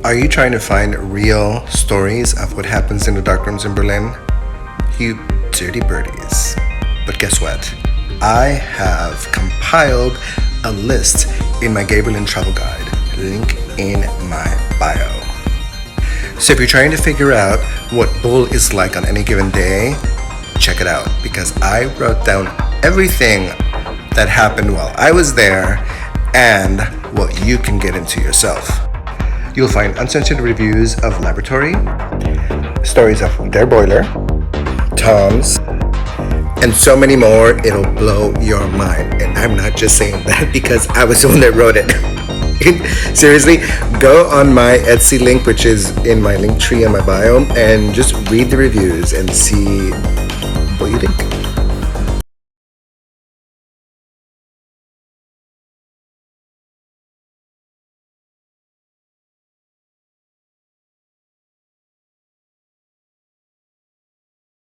Are you trying to find real stories of what happens in the dark rooms in Berlin? You dirty birdies. But guess what? I have compiled a list in my Gay Berlin travel guide, link in my bio. So if you're trying to figure out what Bull is like on any given day, check it out, because I wrote down everything that happened while I was there and what you can get into yourself. You'll find uncensored reviews of Laboratory, stories of their boiler, Tom's, and so many more. It'll blow your mind. And I'm not just saying that because I was the one that wrote it. Seriously, go on my Etsy link, which is in my link tree in my bio, and just read the reviews and see what you think.